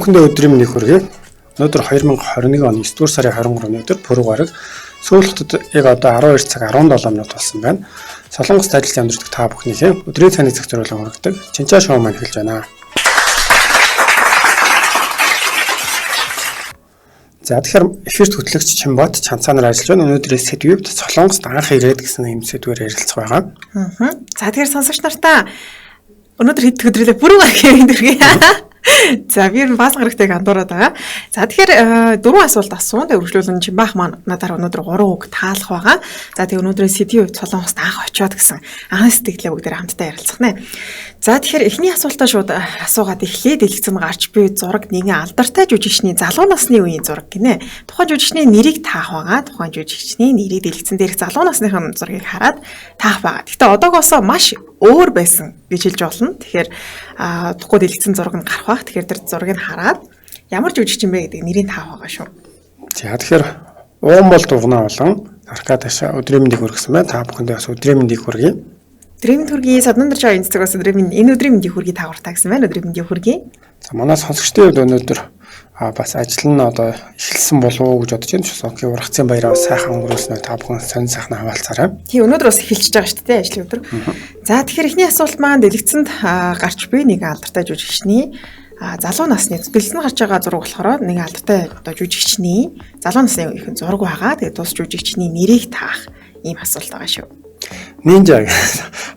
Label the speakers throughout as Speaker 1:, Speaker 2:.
Speaker 1: бүхэндээ өдрийн мэндийг хүргэе. Өнөөдөр 2021 оны 9 дугаар сарын 23-ны өдөр пүрэв гараг Сөүл хотод яг одоо 12 цаг 17 минут болсон байна. Солонгост ажиллаж амьдардаг та бүхнийхээ өдрийн цааны цаг зориулан хүргэдэг Чинчаа шоу маань эхэлж байна. За тэгэхээр эфирт хөтлөгч Чимбот Чанцаанаар ажиллаж байна. Өнөөдрийн сэдвүүд Солонгост анх ирээд гэсэн юм сэдвээр ярилцах байгаа.
Speaker 2: За тэгэхээр сонсогч нартаа өнөөдөр хэд өдрөлөө бүрэн гаргийн дэргээ. За би бас гарагтайг андуураад байгаа. За тэгэхээр 4 асуулт асуун. Тэгээ үргэлжлүүлэн Чимбах маань надаар өнөөдөр 3 үг таалах байгаа. За тэгээ өнөөдрийн сэдвийн хувьд Солонгост анх очиод гэсэн анхны сэтгэлээ бүгдээр хамтдаа ярилцах нэ. За тэгэхээр эхний асуултаа шууд асуугаад эхлэе. Дэлгэцэн гарч буй зураг нэгэн алдартай жүжигчний залуу насны үеийн зураг гинэ. Тухайн жүжигчний нэрийг таах байгаа. Тухайн жүжигчний нэрийг дэлгэцэн дээрх залуу насныхан зургийг хараад таах байгаа. Гэхдээ одоогоосоо маш өөр байсан гэж хэлж болно. Тэгэхээр тухайн дэлгэцэн зураг нь гарах байх. Тэгэхээр тэр зургийг хараад ямар жүжигч юм бэ гэдэг нэрийг таах байгаа шүү.
Speaker 1: За тэгэхээр уун бол дугнаа болон аркадашаа өдрийн мэндийг хүргэсэн байна. Та бүхэндээ бас өдрийн мэндийг хүргэе.
Speaker 2: Өдрийн хүргэе. Садандар чаа энэ цагаас энэ өдрийн мэндийг хүргэе таагууртаа гэсэн байна. Өдрийн мэндийг хүргэе.
Speaker 1: За манай сонсогчдын хувьд өнөөдөр бас ажил нь одоо эхэлсэн болов уу гэж бодож байна. Шосоки ургацын баяраа сайхан өнгөрүүлснээр та бүхэн сонь сайхан хаваалцаарай.
Speaker 2: Тийм өнөөдөр бас эхэлчихэж байгаа шүү дээ ажлын өдөр. За тэгэхээр эхний асуулт маань дэлгэцэнд гарч буй нэг алдартай жүжигчний залуу насны дэлгэцэнд гарч байгаа зураг болохоор нэг алдартай одоо жүжигчний залуу насны үеийн зураг байгаа. Тэгээд тус жүжигчний нэрийг таах ийм асуулт байгаа шүү.
Speaker 1: Нинжа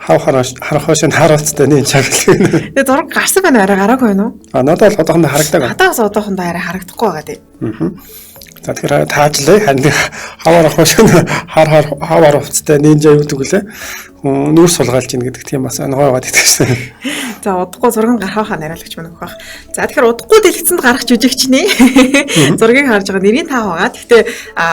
Speaker 1: харах хошин харуулцтай нинжа гэлээ.
Speaker 2: Тэгээд зураг гарсан байна арай гараагүй байна уу?
Speaker 1: Надад бол одоохондоо харагдаг.
Speaker 2: Надаас одоохондоо арай харагдахгүй байгаа дээ.
Speaker 1: За тэгэхээр таажлаа харин хаваар хошин хаваар хувцтай нинжа юу гэвэл нүүр сулгаалж ийн гэдэг тийм бас өнгой байгаад итгэсэн.
Speaker 2: За удахгүй зураг гарахаа нариалагч мөн өгөх. За тэгэхээр удахгүй дэлгэцэнд гарах жүжигчний зургийг харж байгаа нэрийн таа байгаа. Гэхдээ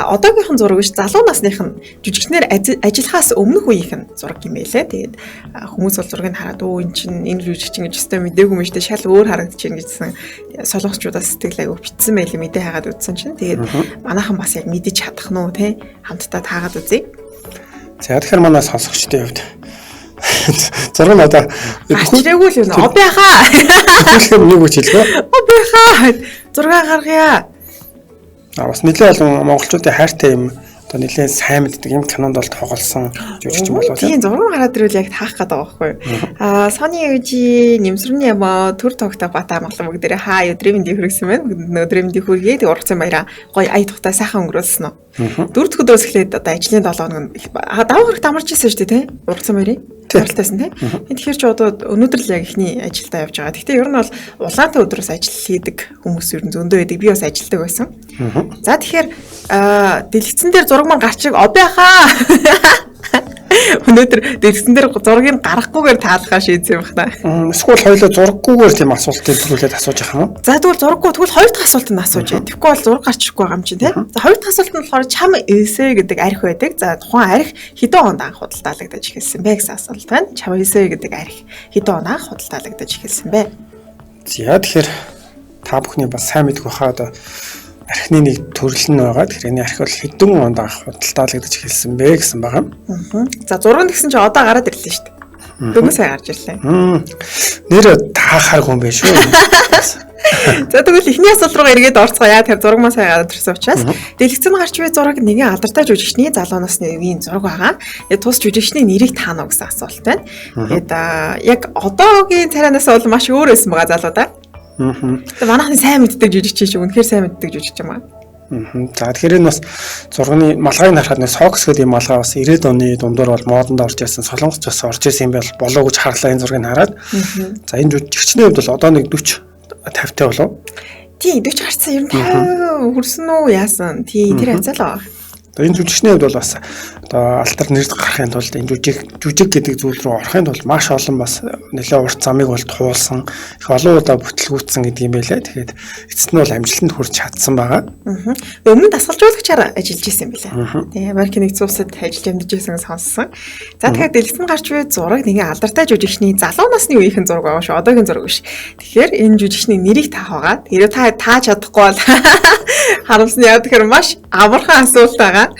Speaker 2: одоогийнхэн зураг биш залуу насных нь жүжигчнэр ажиллахаас өмнөх үеийнх нь зураг юм байлээ. Тэгээд хүмүүс бол зургийг хараад өө эн чинь энэ жүжигчин гэж өстой мэдээгүй юм шүү дээ. Шал өөр харагдаж байна гэжсэн солонгосчуудаас сэтгэл аяг битсэн байл мэдээ хагаад үзсэн чинь тэгээд манайхан бас яг мэдэж чадах нь уу те хамтдаа таагаад үзье.
Speaker 1: За тэгэхээр манай сонсогчдын хувьд зураг нь одоо
Speaker 2: хичээгүй л юм. Оби хаа.
Speaker 1: Хэлэхэд нэг үгч хэлбэ.
Speaker 2: Оби хаа. Зураг гаргая.
Speaker 1: Бас нэлээд олон монголчуудын хайртай юм. Одоо нэлээд сайн мэддэг юм кинонд бол тоглосон жүжигч болов.
Speaker 2: Тийм зураг хараад ирвэл яг таах гэдэг байгаа байхгүй. Сони үжи нэмсрүний ямаа төр тогтоо бата амглан бүгдээ хаа өдрийн мэндийг хүргэсэн байна. Өдрийн мэндийг хүргэе. Тэг ургацын баяраа гоё ая тухтай сайхан өнгөрүүлсэн нь. 4 дахь өдрөөс эхлээд одоо ажлын 7 хоног даваа гарагт амарч ирсэн шүү дээ тий. Ургацын баярыг тааралтайсан тий. Тэгэхээр чи одоо өнөөдөр л яг ихний ажилдаа явж байгаа. Гэхдээ ер нь бол улаантай өдрөөс ажил хийдэг хүмүүс ер нь зөндөө байдаг. Би бас ажилдаг байсан. За тэгэхээр дэлгэцэн дээр зураг маань гарчих оби хаа. Өнөөдөр дэлгэцэн дээр зургийг гаргахгүйгээр таалахаа шийдсэн юм байна.
Speaker 1: Эсвэл хоёулаа зураггүйгээр тийм асуултыг төрүүлээд асууж явах юм уу?
Speaker 2: За тэгвэл зураггүй тэгвэл хоёр дахь асуултанд асууж яа. Тэгэхгүй бол зураг гарчихгүй байгаа юм чинь тийм. За хоёр дахь асуулт нь болохоор чам эсэ гэдэг арх байдаг. За тухайн арх хэдэн онд анх худалдаалагдаж эхэлсэн бэ гэсэн асуулт байна. Чам эсэ гэдэг арх хэдэн онд анх худалдаалагдаж эхэлсэн бэ?
Speaker 1: За тэгэхээр та бүхний бас сайн мэдэх байхаа одоо архины нэг төрөл нь байгаа. Тэгэхээр энэ арх бол хэдэн онд анх худалдаалагдаж эхэлсэн бэ гэсэн байгаа.
Speaker 2: За зураг нь гэсэн чинь одоо гараад ирлээ шүү дээ. Дөнгөж сая гарч ирлээ.
Speaker 1: Нэр таахааргүй юм байна шүү.
Speaker 2: За тэгвэл эхний асуулт руу эргээд орцгоё. Тэр зураг маань сая гараад ирсэн учраас дэлгэцэн гарч буй зураг нэгэн алдартай жүжигчний залуу насны үеийн зураг байгаа. Тус жүжигчний нэрийг таана уу гэсэн асуулт байна. Тэгээд яг одоогийн царайнаас бол маш өөр байсан байгаа залуудаа. Тэгээ манайхны сайн мэддэг жүжигч шүү. Үнэхээр сайн мэддэг жүжигч юм аа.
Speaker 1: За тэгэхээр энэ бас зурганы малгайг харахад нэг сокс гэдэг юм малгай бас 90-ад оны дундуур бол модонд орж ирсэн. Солонгост бас орж ирсэн юм болов гэж харлаа энэ зургийг хараад. За энэ жүжигчний хувьд бол одоо нэг 40 50-тай болов.
Speaker 2: Тий 40 гарцсан ер нь 50 хүрсэн үү яасан. Тий тэр хязгаарлаа.
Speaker 1: Энэ жүжигчний хувьд бол бас одоо алтар нэр гарахын тулд энэ жүжиг гэдэг зүйл рүү орохын тулд маш олон бас нэлээд урт замыг бол туулсан, их олон удаа бүтлгүүцсэн гэдэг юм байлаа. Тэгээд эцэст нь бол амжилтанд хүрч чадсан байгаа.
Speaker 2: Өмнө нь дасгалжуулагчаар ажиллаж исэн юм байлаа. Тэгээ Америкийн нэгдсэн улсад ажиллаж амьдарч байсан сонссон. За тэгэхээр дэлгэцэн гарч буй зураг нэгэн алдартай жүжигчний залуу насны үеийнхэн зураг байгаа шүү. Одоогийн зураг биш. Тэгэхээр энэ жүжигчний нэрийг таах байгаа. Тэгээд та тааж чадахгүй бол харамсна яа тэгэхээр маш амархан асуулт байгаа.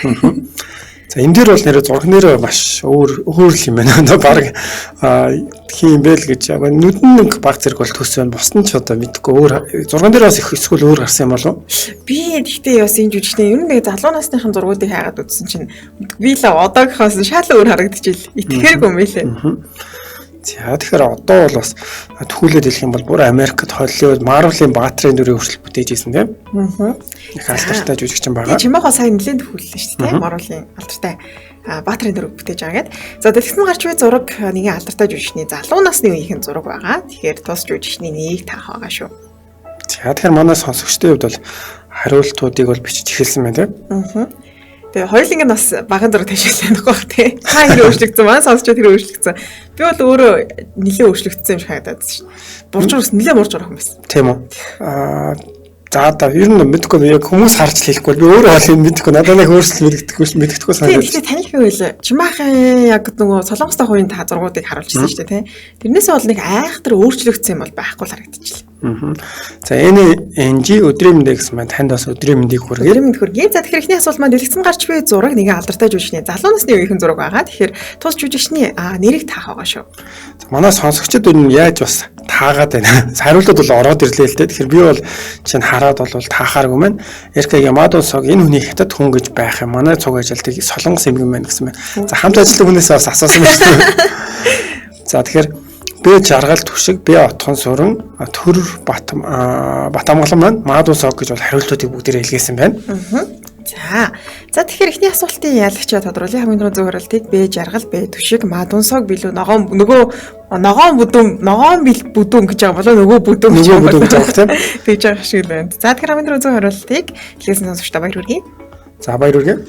Speaker 1: За энэ дээр бол нэрээ зураг нэрээ маш өөр юм байна. Одоо баг тийм бэ л гэж яг нүдэн нэг баг зэрэг бол төс байна. Бусна ч одоо мэдхгүй өөр зурган дээр бас их эсвэл өөр гарсан юм болов?
Speaker 2: Би гэхдээ бас энэ жүжигчний ер нь нэг залуу насныхын зургуудыг хайгаад үзсэн чинь би л одоогийнхоос шал өөр харагдчихил. Итгэхээргүй юм лээ.
Speaker 1: За тэгэхээр одоо бол бас төхүүлээд хэлэх юм бол бүр Америкт Холливуд Марвелийн баатрын дүрийн хурцлт бүтээж ирсэн тийм. Их алдартай жүжигчин байгаа.
Speaker 2: Чимээгөө сайн нэлээд төхүүллээ шүү дээ. Марвелийн алдартай баатрын дүр бүтээж байгаа гэдэг. За дэлгэцэн гарч буй зураг нэгэн алдартай жүжигчний залуу насны үеийнхэн зураг байгаа. Тэгэхээр тус жүжигчний нэг таах байгаа шүү.
Speaker 1: За тэгэхээр манай сонсогчдын хувьд бол хариултуудыг бол бичиж эхэлсэн байна тийм.
Speaker 2: Тэгээ хоёулынг нь бас багын зураг тавьчихсан байхгүй бах тий. Та хэрэг өөрчлөгдсөн маань сонсчод хэрэг өөрчлөгдсөн. Би бол өөрөө нэлээд өөрчлөгдсөн юм шиг харагдаад байна шүү. Буржуурс нэлээд мурж орох юм байна.
Speaker 1: Тийм үү. За ер нь мэдгүй яг хүмүүс харж хэлэхгүй би өөрөө бол энэ мэдгүй надад нэг өөрчлөлт мэддэхгүй санагдав.
Speaker 2: Тийм таних юу вэ? Чимаахан яг нөгөө Солонгостой хувийн та зургуудыг харуулчихсан шүү дээ тий. Тэрнээсээ бол нэг айхтар өөрчлөгдсөн юм бол байхгүй л харагдчихлаа.
Speaker 1: За NG өдрийн мэндэ гэсэн маань танд бас өдрийн мэндийг хүргэе.
Speaker 2: Өдрийн мэнд хүргэе. За тэгэхээр эхний асуулт маань дэлгэцэн гарч буй зураг нэгэн алдартай жүжигчний залуу насны үеийнхэн зураг байгаа. Тэгэхээр тус жүжигчний нэрийг таах байгаа шүү.
Speaker 1: Манай сонсогчдод энэ яаж бас таагаад байна. Хариултууд бол ороод ирлээ л дээ. Тэгэхээр би бол чинь хараад бол таахааргүй маань. Эрка Ямадо сог энэ хүний хятад хүн гэж байх юм. Манай цуг ажилтыг Солонгос эмгэн байна гэсэн байна. За хамт ажилладаг хүнээс бас асуусан байна. За тэгэхээр Б жаргал түшиг, Б отхон сүрэн, төр Батамгалан маань Мадуу сог гэж бол хариултуудыг бүгдээрээ илгээсэн байна.
Speaker 2: За тэгэхээр эхний асуултын яалагчаа тодруулъя. Хамгийн түрүү зөв хариултыг Б жаргал, Б түшиг, Мадуу сог билүү ногоон бүдүүн гэж байгаа болоо нөгөө бүдүүн гэж байгаа тийм. Тэгж байгаа шиг л байна. За тэгэхээр хамгийн түрүү зөв хариултыг илгээсэн сонсогчдоо баяр хүргэе.
Speaker 1: За баяр хүргэе.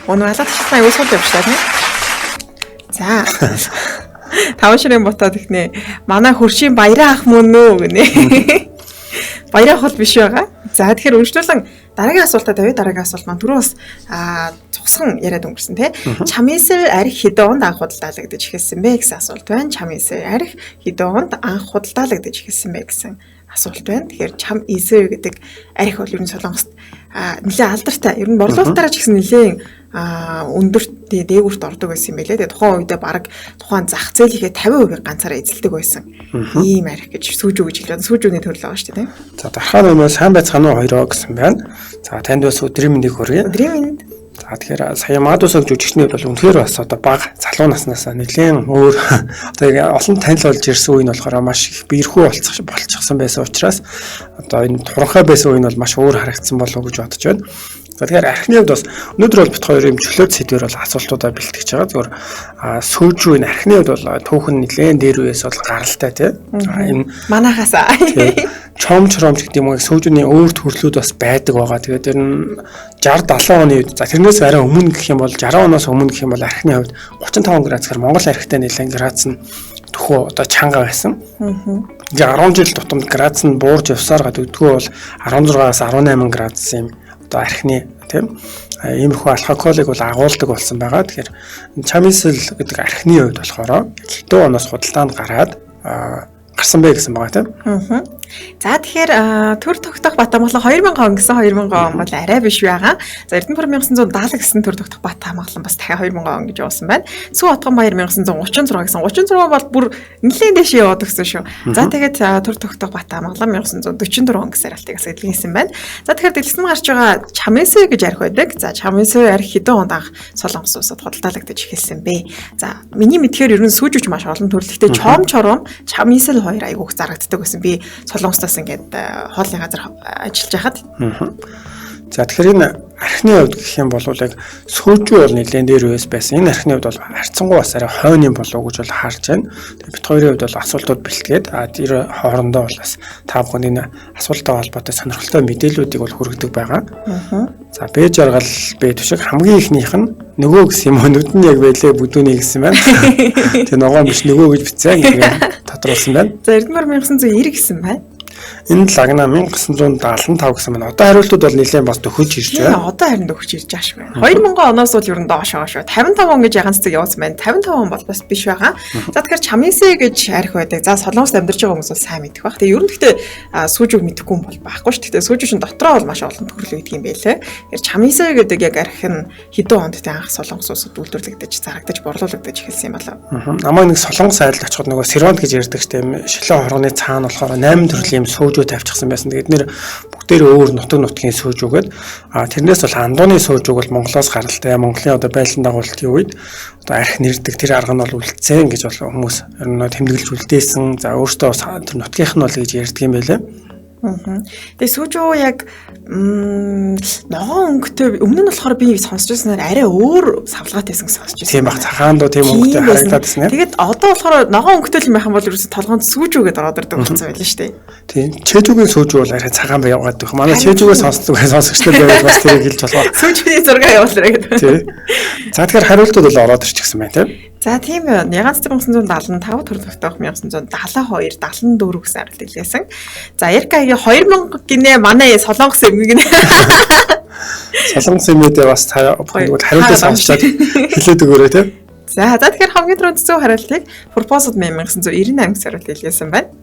Speaker 2: Өнөө алаад чатнаа юу сууд явчихлаа тийм. За Тавшрын ботоод ихнэ. Манай хөршийн баяраа ах мөн үү гинэ. Баяраа хол биш байгаа. За тэгэхээр үргэлжлүүлэн дараагийн асуултаа тавья. Дараагийн асуулт маань түрүү бас цугсхан яриад өнгөрсөн тий. Чамээсэр арх хэдэн онд анх худалдаалагдаж эхэлсэн бэ гэсэн асуулт байна. Чамээсэр арх хэдэн онд анх худалдаалагдаж эхэлсэн бэ гэсэн асуулт байна. Тэгэхээр чам эсэр гэдэг арх бол ер нь Солонгост нэлээд алдартай. Ер нь борлуулалтаараа ч гэсэн нэлээд өндөрт дээгүүрт ордог байсан юм байлээ. Тэгээ тухайн үедээ баг тухайн зах зээлийнхээ 50% ганцаараа эзэлдэг байсан. Ийм арх гэж сүүжүү гэж хэлээд сүүжүүний төрөл байгаа шүү дээ.
Speaker 1: За дарахаар өмнө сайн байцгаана уу хоёроо гэсэн байна. За танд бас өдрийн мэндийг хүргэе.
Speaker 2: Өдрийн мэнд.
Speaker 1: За тэгэхээр сая Мадуу сог жүжигчний бол үнэхээр бас одоо баг залуу наснаас нэлээд өөр одоо олон танил болж ирсэн үе нь болохоор маш их биерхүү болчихсон байсан учраас одоо энэ туранхай байсан үе нь бол маш өөр харагдсан болов уу гэж бодож байна. За тэгэхээр архины хувьд бас өнөөдөр бол бит хоёр юм чөлөөт сэдвэр бол асуултуудаа бэлтгэж байгаа. Зүгээр сүүжүү энэ архины хувьд бол түүхэн нэлээд дээр үеэс бол гаралтай тийм. Энэ
Speaker 2: манахасаа
Speaker 1: чомч гэдэг юм уу сүүжүүний өөр төрлүүд бас байдаг байгаа. Тэгээд тэр нь 60 70 оны үед за тэрнээс арай өмнө гэх юм бол 60 оноос өмнө гэх юм бол архины хувьд 35 градусаар Монгол архитай нэлээд градус нь төхөө одоо чанга байсан. 10 жил тутамд градус нь буурж явсаар гадагдгүй бол 16-аас 18 градус юм одоо архины тийм иймэрхүү алкоголыг бол агуулдаг болсон байгаа. Тэгэхээр чамисэл гэдэг архины хувьд болохоор хэдэн оноос худалдаанд гараад гарсан бэ гэсэн байгаа тийм.
Speaker 2: За тэгэхээр төр тогтоох Батамгалан 2000 он гэсэн 2000 он бол арай биш байгаа. За Эрдэнэбар 1970 гэсэн төр тогтоох Батамгалан бас дахиад 2000 он гэж явуулсан байна. Сүү Отгонбаяр 1936 гэсэн 36 бол бүр нэлээд дэше яваад өгсөн шүү. За тэгээд төр тогтоох Батамгалан 1944 он гэсэн арилтыг бас илгээсэн байна. За тэгэхээр дэлгэцэн гарч байгаа Чамээсэ гэж арх байдаг. За Чамээсэ арх хэдэн онд анх Солонгос улсад худалдаалагдаж эхэлсэн бэ? За миний мэдхээр ер нь сүүжүүч маш олон төрлөختөө чом чором Чамээсэ л хоёр айгуух зарагддаг гэсэн би Солонгостоос ингээд хоолны газар ажиллаж байхад.
Speaker 1: За тэгэхээр энэ архины хувьд гэх юм бол яг сүүжүү бол нэлээд дээр үес байсан. Энэ архины хувьд бол харьцангуй бас арай хойно болов уу гэж бол харж байна. Тэгээд бит хоёрын хувьд бол асуултууд бэлтгээд тэр хоорондоо бол бас та бүхэн энэ асуулттай холбоотой сонирхолтой мэдээллүүдийг бол хүргэдэг байгаа. За Б жаргал Б түшиг хамгийн ихнийх нь нөгөө гэсэн юм нүд нь яг байлээ бүдүүний гэсэн байна. Тэгээ ногоон биш нөгөө гэж бичсэн гэдэг тодруулсан байна.
Speaker 2: За Эрдэнэбар 1990 гэсэн байна.
Speaker 1: Энэ лагна 1975 гэсэн байна. Одоо хариултууд бол нэлээд бас төхөж ирж байна.
Speaker 2: Одоо харин төгөж ирж байгаа шүү байна. 2000 оноос бол ер нь доош байгаа шүү. 55 он гэж ягаан цэцэг явуулсан байна. 55 он бол бас биш байгаа. За тэгэхээр Чаминсэ гэж арх байдаг. За Солонгост амьдарч байгаа хүмүүс бол сайн мэдэх баг. Тэгээ ер нь гэхдээ сүүжүүг мэдэхгүй юм бол байхгүй шүү. Гэхдээ сүүжүү шин дотроо бол маш олон төгрөл өгдөг юм байлээ. Тэгэхээр Чаминсэ гэдэг яг арх нь хэдэн онд тэ анх Солонгос улсад үйлдвэрлэгдэж, зарагдаж, борлуулагдаж эхэлсэн юм болоо.
Speaker 1: Намайг нэг Солонгос айлд очиход нөгөө Сиронд гэж ярьдаг ч тийм шилэн хоргоны цаана болохоор 8 төрлийн юм сүүжүү тавьчихсан байсан. Тэгээд нэр бүгдээр өөр нутгийн сүүжүүгээд тэрнээс бол андууны сүүжүүг бол Монголоос гаралтай. Монголын одоо байлдан дагуултын үед одоо арх нэрдэг тэр арга нь бол үлдсэн гэж бол хүмүүс ер нь тэмдэглэж үлдээсэн. За өөртөө тэр нутгийнх нь бол гэж ярьдаг юм байлээ. Тэгээ сүүжүү яг ногоон өнгөтэй өмнө нь болохоор би сонсч байснаар арай өөр савлгаатайсан сонсч байсан. Тийм баг цахаандуу тийм өнгөтэй харагдаад байна.
Speaker 2: Тэгээд одоо болохоор ногоон өнгөтэй л байх юм бол ерөөсө толгоонд сүүжүүгээд ороод ирдэг болсон байлаа шүү дээ.
Speaker 1: Тийм. Чэжүүгийн сүүжүү бол арай цагаан байгаад байх. Манай чэжүүгээ сонсогчдод байвал бас тэрийг хэлж болох.
Speaker 2: Сүүжүүний зураг явуулаарай гэдэг.
Speaker 1: Тийм. За тэгэхээр хариултууд бол ороод ирчихсэн байна тийм.
Speaker 2: За тийм байна. Ягаан цэцэг 1975 төрөлхтөөх 1972 74 гэсэн арилт илгээсэн. За Яркагийн 2000 гинэ манай Солонгос юм гинэ.
Speaker 1: Солонгос юмдээ бас хариултаа сонсчаад хэлээд өгөөрэй тийм.
Speaker 2: За тэгэхээр хамгийн түрүүнд зөв хариултыг Proposed Meme 1998 гэсэн хариулт илгээсэн байна.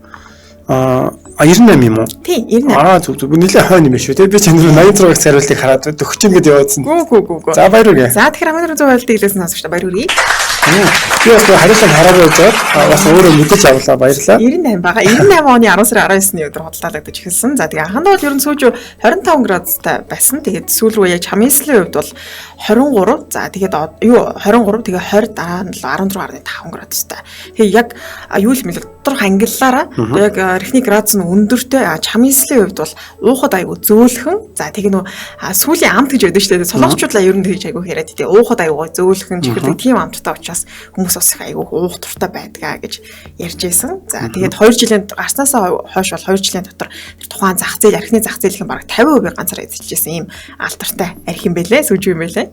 Speaker 1: 98 юм уу?
Speaker 2: Тийм, 98.
Speaker 1: Зүг. Нилээ хойно юм шүү. Би чанд 86 гэсэн хариултыг хараад өгч ин гэдээ явуулсан.
Speaker 2: Гүү.
Speaker 1: За баяр үргээ.
Speaker 2: За тэгэхээр хамгийн түрүүнд зөв хариултыг илгээсэн сонсогчдоо баяр үргээ.
Speaker 1: Би бас хариултыг хараад байжгаад бас өөрөө мэдэж авлаа баярлалаа.
Speaker 2: 98 байгаа. 98 оны 10 сарын 19-ний өдөр бодлоолагдаж эхэлсэн. За тэгээ анхандаа бол ерөн сүүж 25 градустай байсан. Тэгээд сүүл рүү яг Чаминслийн хувьд бол 23. За тэгээд 23 тэгээ 20 дараа нь 16.5 градустай. Тэгээ яг юу л мэлэг дотор ангиллаараа яг архины градус нь өндөртэй. Чаминслийн хувьд бол уухад аягүй зөөлхөн. За тэгээ нөө сүүлийн амт гэж байдаг шүү дээ. Солонгочуудлаа ер нь тэгж аягүй яриад тий. Уухад аягүй зөөлхөн чихэрдэг тийм амттай учраас хүмүүс бас их аягүй уух туртай байдгаа гэж ярьж байсан. За тэгээд 2 жилийн гарснасаа хойш бол 2 жилийн дотор тэр тухайн зах зээл архины зах зээлийнхэн бараг 50% ганцаар эзэлжсэн ийм алдартай арх юм байлээ. Сүүж юм байлээ.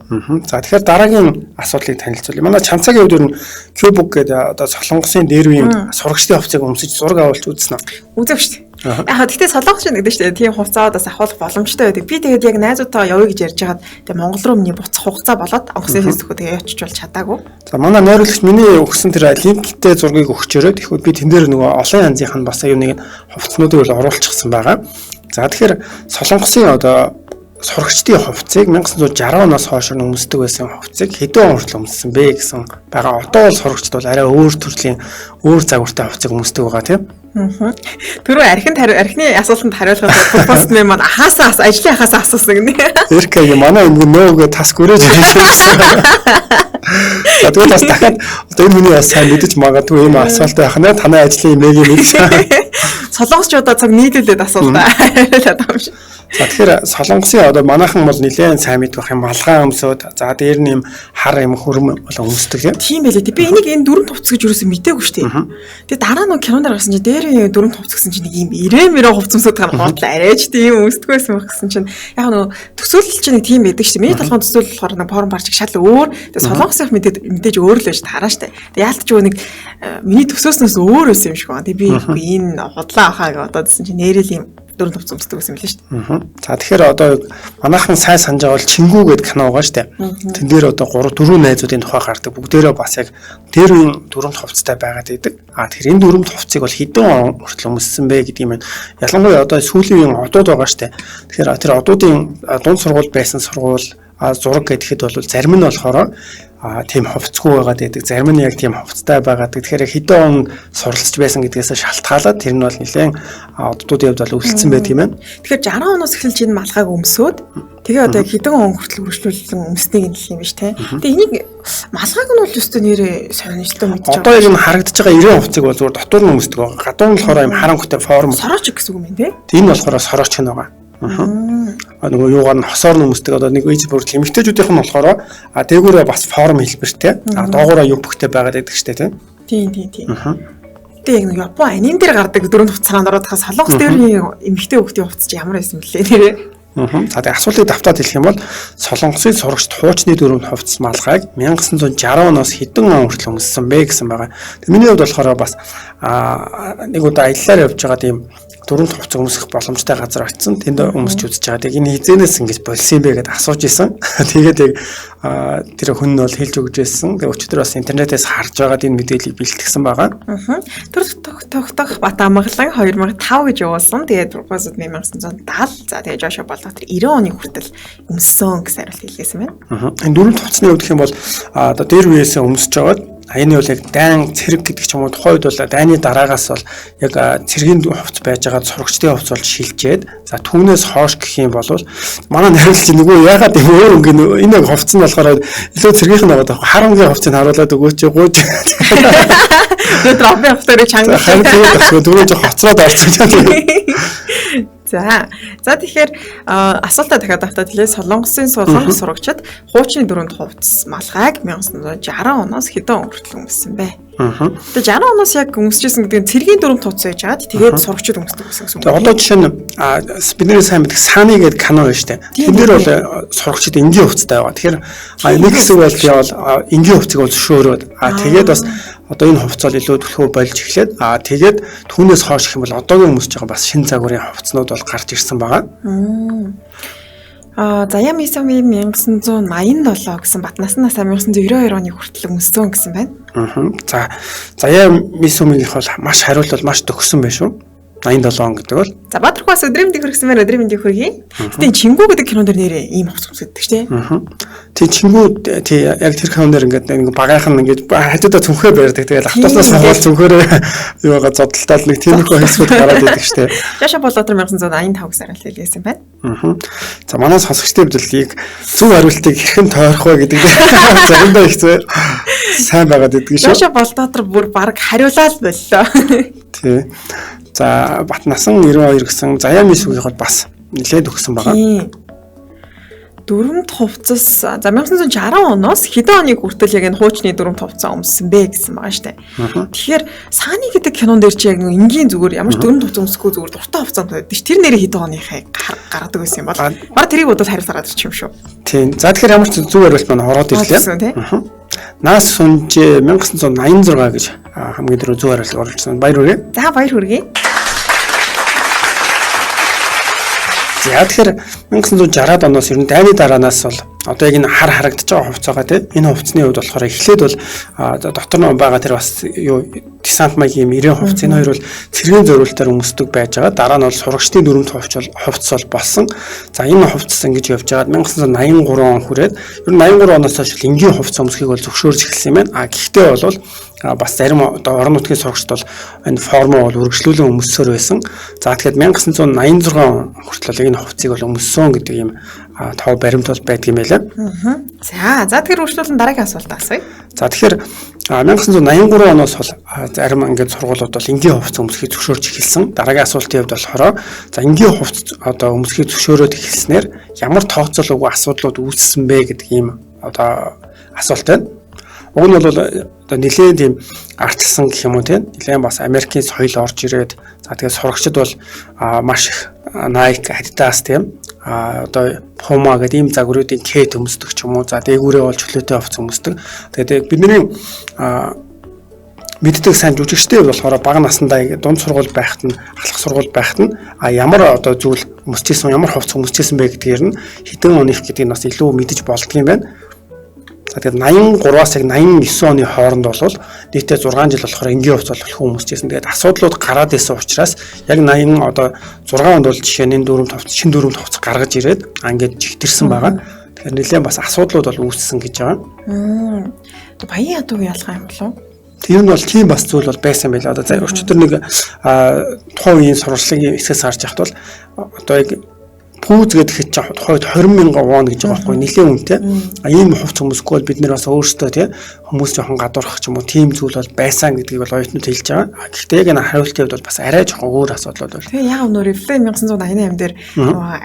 Speaker 1: За тэгэхээр дараагийн асуудлыг танилцуулъя. Манай Чамцагийн хувьд ер нь Кьюбук гэдэг одоо Солонгосын дээр үеийн сурагчдын хувьцааг өмсөж зураг авалж үзсэн үү?
Speaker 2: Үзэв шүү дээ. Яг гэхдээ солонгоч гэдэг шүү дээ. Тийм хувцаад бас авах боломжтой байдаг. Би тэгээд яг найзуудтайгаа явъя гэж ярьж хагаад тэгээд Монгол руу миний буцах хугацаа болоод онгоцны фэсбүүк тэгээд очиж бол чадаагүй.
Speaker 1: За манай найруулагч миний өгсөн тэр линктэй зургийг өгчөөрөө тэгэхэд би тэн дээр нөгөө олон янзынх нь бас аюу нэг хувцснуудыг бол оруулчихсан байгаа. За тэгэхээр Солонгосын одоо сурагчдын хувцсыг 1960 оноос хойш өмсдөг байсан хувцсыг хэдэн он хүртэл өмссөн бэ гэсэн байгаа. Одоо бол сурагчд бол арай өөр төрлийн өөр загвартай хувцсыг өмсдөг байгаа тийм.
Speaker 2: Түрүү архины асуултанд хариулахад Proposed Meme маань ажлын ахаас асуусан гэнэ.
Speaker 1: Эркагийн манай өнгө нөөгээ тас гөрөөж ирсэн. Тэгвэл бас дахиад одоо энэ миний бас сайн мэдэж магадгүй юм асуулт байх нэ танай ажлын имэйг мэдсэн.
Speaker 2: Солонгосчуудаа цаг нийлүүлээд асуултаа хариулаад байгаа юм шиг.
Speaker 1: За тэгэхээр Солонгосын одоо манайхан бол нэлээд сайн мэдэх юм малгай өмсөд за дээр нь юм хар юм хөрм бол өмсдөг юм.
Speaker 2: Тийм байлээ. Би энийг энэ дөрөв хувцс гэж юусэн мдээгүй шүү дээ. Тэгээ дараа нь киноноор гарсан чинь дээр дөрөв хувцс гэсэн чинь нэг юм ирээ хувцс өмсөд байгаа бодлоо арайч тийм өмсдөг байсан байх гэсэн чинь яг нөгөө төсөөлөл чинь нэг тийм байдаг шүү дээ. Миний толгойн төсөөлөл болохоор нэг форм барчиг шал өөр. Тэгээ Солонгосын мэдээж өөр л байж тараа шүү дээ. Тэгээ яалтч юу нэг миний төсөөснөөс өөр байсан юм шиг байна. Тэгээ би энэ худлаа ахаа гэдсэн чинь нэрэл юм дөрөв хувцс өмсдөг байсан юм лээ шүү дээ.
Speaker 1: За тэгэхээр одоо манайхан сайн санаж байгаа бол Чингүү гэдэг кино байгаа шүү дээ. Тэн дээр одоо 3-4 найзуудын тухай гардаг. Бүгдээрээ бас яг тэр үеийн дөрөв хувцастай байгаад байдаг. Тэгэхээр энэ дөрөв хувцсыг бол хэдэн он хүртэл өмссөн бэ гэдэг юм байна. Ялангуяа одоо сүүлийн үеийн одууд байгаа шүү дээ. Тэгэхээр тэр одуудын дунд сургууль байсан сургууль зураг гэхэд бол зарим нь болохоор тийм хувцгүй байгаад байдаг. Зарим нь яг тийм хувцтай байгаад. Тэгэхээр хэдэн он суралцж байсан гэдгээс шалтгаалаад тэр нь бол нэлээд оддуудын хувьд бол өвлцсөн байт юм байна.
Speaker 2: Тэгэхээр 60 оноос эхэлж энэ малгайг өмсөөд тэгээ одоо хэдэн он хүртэл үргэлжлүүлсэн өмснийг юм шиг юм биш те. Тэгээ энийг малгайг нь бол өстой нэрээ сонирхолтой мэдж байгаа. Одоо
Speaker 1: яг энэ харагдаж байгаа 90 хувцыг бол зүгээр дотор нь өмсдөг байгаа. Гадуур нь болохоор юм харанхуйтай форм.
Speaker 2: Сорооч гэсэн үг юм те.
Speaker 1: Тийм болохоор сорооч гэнэ байгаа. Нөгөө юугаар нь хосоор нөмсдөг одоо нэг үеж бүр эмэгтэйчүүдийнх нь болохоор дээгүүрээ бас форм хэлбэртэй доогоороо юпхтэй байгаад байдаг штэ тийм. Тэгээ яг Япон аним дээр гардаг дөрөв хувцаанд ороод тахаас солонгос дээр эмэгтэй хүүхдийн хувцас чи ямар байсан бэлээ нэрээ. За тэгээ асуултыг давтаад хэлэх юм бол Солонгосын сурагчд хуучны дөрөв хувцас малгайг 1960 оноос хэдэн он хүртэл өмссөн бэ гэсэн байгаа. Тэгээ миний хувьд болохоор бас нэг удаа аяллаар явж байгаа тийм дөрөв хувцас өмсөх боломжтой газар очсон. Тэнд өмсч үзэж байгаа. Тэгээ энэ хизэнээс ингэж болсон юм бэ гэдээ асууж исэн. Тэгээд тэр хүн нь бол хэлж өгч байсан. Тэгээ өчигдөр бас интернетээс харж байгаад энэ мэдээллийг бэлтгэсэн байгаа.
Speaker 2: Тэр тогтох Бат амгалан 2005 гэж явуулсан. Тэгээд пропозит 1970. За тэгээд Жошуа Балбаатар 90 оны хүртэл өмссөн гэсэн хариулт хэлсэн байна.
Speaker 1: Энэ дөрөв хувцсны хувьд гэх юм бол одоо дээр үеэсээ өмсөж байгаад энэ бол яг дайн цэрэг гэдэг ч юм уу тухайн үед бол дайны дараагаас бол яг цэргийн хувцас байж байгаа сурагчдын хувцас болж шилжээд за түүнээс хойш гэх юм бол манай хариулт нөгөө ягаад юм өөр өнгө энэ хувцас нь болохоор илүү цэргийнх нь байгаа. Харамгийн хувцсыг харуулад өгөөч гооч.
Speaker 2: Тэр трафик авторыг чанга.
Speaker 1: Харин дөрөв жоо хоцроод орчихсон.
Speaker 2: За тэгэхээр асуултаа дахиад автаа тэгээ Солонгосын сурагчид хуучны дөрөнд хувцас малгайг 1960 оноос хэдэн он хүртэл өмссөн бэ? Тэгээ 60 оноос яг өмсөжсэн гэдэг нь цэргийн дөрөнд хувцас байж байгаа. Тэгээд сурагчид өмсдөг гэсэн үг.
Speaker 1: Тэгээ одоо жишээ нь бидний сайн мэддэг Саны гэдэг кино байна шүү дээ. Тэн дээр бол сурагчид энгийн хувцастай байгаа. Тэгэхээр нэг хэсэг бол энгийн хувцсыг бол зөвшөөрөөд тэгээд бас одоо энэ хувцас илүү төлхөө болж эхлээд тэгээд түүнээс хойш гэх юм бол одоогийн өмсөж байгаа бас шинэ загварын хувцснууд бол гарч ирсэн байгаа.
Speaker 2: Заяа Мисоми 1987 гэсэн Батнаснаас 1992 оны хүртэл өмссөн гэсэн байна.
Speaker 1: За Заяа Мисомигийнх бол маш хариулт бол маш төгсөн байна шүү. 87 он гэдэг бол. За
Speaker 2: Баатархаас өдрийн мэндийг хүргэсэн байна. Өдрийн мэндийг хүргэе. Гэтэ Чингүү гэдэг кинон дэр нэрээ ийм хувцас өмсөддөг шүү дээ.
Speaker 1: Тэг Чингүү яг тэр кинон дэр ингээд багаахан ингээд хажуудаа цүнхээ барьдаг. Тэгээд автоснаас хаваал цүнхээрээ юугаа зодтолтол нэг тиймэрхүү хэсгүүд гараад идэг шүү дээ.
Speaker 2: Жошуа Балбаатар 1985 гэсэн хариулт хэлсэн байна.
Speaker 1: За манай сонсогчдын хувьд зөв хариултыг хэрхэн тойрох вэ гэдэг заримдаа их сайн байгаад идэг шүү.
Speaker 2: Жошуа Балбаатар бүр баг хариулаад боллоо.
Speaker 1: Тий. За Батнасан 92 гэсэн Заяа Мисүгийнх бол бас нэлээд өгсөн байгаа. Дөрөмт
Speaker 2: хувцас за 1960 оноос хэдэн оны хүртэл яг энэ хуучны дөрөмт хувцас өмссөн бэ гэсэн байгаа штэ. Тэгэхээр Саны гэдэг кинон дээр чи яг энгийн зүгээр ямар ч дөрөмт хувцас өмсөхгүй зүгээр дуртай хувцас байдаг ш. Тэр нэрээ хэдэн оныхыг гаргадаг байсан юм бол баг тэрийг бодоод хариулт гараад ирчих юм шүү.
Speaker 1: Тийм. За тэгэхээр ямар ч зүгээр хариулт маань ороод ирлээ. Наас Сүнж 1986 гэж хамгийн дөрөв зөв хариулт оруулсан. Баяр хүргэе.
Speaker 2: За баяр хүргэе.
Speaker 1: За тэгэхээр 1960-ад оноос ер нь дайны дараанаас бол одоо яг энэ хар харагдаж байгаа хувцаагаа тийм энэ хувцсны хувьд болохоор эхлээд бол дотор нь байгаа тэр бас юу десант маягийн 90 хувцас энэ хоёр бол цэргийн зориултаар өмсдөг байж байгаа. Дараа нь бол сурагчдын дөрөмт хувцас бол болсон. За энэ хувцас ингэж явж байгаад 1983 он хүрээд ер нь 83 оноос хойш энгийн хувцас өмсөхийг бол зөвшөөрж эхэлсэн юм байна. Гэхдээ бол бас зарим одоо орон нутгийн сурагчид бол энэ формоо бол үргэлжлүүлэн өмссөөр байсан. За тэгэхээр 1986 он хүртэл энэ хувцсыг бол өмссөн гэдэг юм тав баримт бол байдаг юм байлаа.
Speaker 2: За тэгэхээр үргэлжлүүлэн дараагийн асуулт асууя.
Speaker 1: За тэгэхээр 1983 оноос бол зарим ингээд сургуулиуд бол энгийн хувцас өмсөхийг зөвшөөрж эхэлсэн. Дараагийн асуултын хувьд болохоор за энгийн хувцас одоо өмсөхийг зөвшөөрөөд эхэлснээр ямар тооцоолоогүй асуудлууд үүссэн бэ гэдэг ийм одоо асуулт байна. Уг нь бол одоо нэлээд тийм арчилсан гэх юм уу тийм нэлээд бас Америкийн соёл орж ирээд за тэгээд сурагчид бол маш их Nike, Adidas тийм одоо Puma гэдэг ийм загваруудын K өмсдөг ч юм уу за дээгүүрээ бол чөлөөтэй хувцас өмсдөг. Тэгээд бидний мэддэг сайн жүжигчтэй болохоор бага насндаа дунд сургууль байхад нь ахлах сургууль байхад нь ямар одоо зүйл өмсчихсэн ямар хувцас өмсчихсэн бэ гэдгээр нь хэдэн оных гэдгийг бас илүү мэдэж болдго юм байна. Тэгээд 83-аас яг 89 оны хооронд бол нийтдээ 6 жил болохоор энгийн хувцас болох хүмүүсчээсэн. Тэгээд асуудлууд гараад ирсэн учраас яг 80 одоо 6 онд бол жишээ нь дөрөв хувцас шинэ дөрөв хувцас гаргаж ирээд ингээд жигтэрсэн байгаа. Тэгэхээр нэлээд бас асуудлууд бол үүссэн гэж байгаа.
Speaker 2: Баян ядуугийн ялгаа юм болов уу?
Speaker 1: Тэр нь бол тийм бас зүйл бол байсан байлаа. Одоо өчигдөр нэг тухайн үеийн сурвалжлагын эсгээс харж яхад бол одоо яг пүүз гэдэг хэд тухайд 20,000 вон гэж байгаа байхгүй нэлээд үнэтэй. Ийм хувцас өмсөхгүй бол бид нэр бас өөрсдөө тийм хүмүүс жоохон гадуурхах ч юм уу тийм зүйл бол байсан гэдгийг бол оюутнууд хэлж байгаа. Гэхдээ яг энэ хариултын хувьд бол бас арай жоохон өөр асуудал бол.
Speaker 2: Тэгээ яг өнөр Reflame 1988 дээр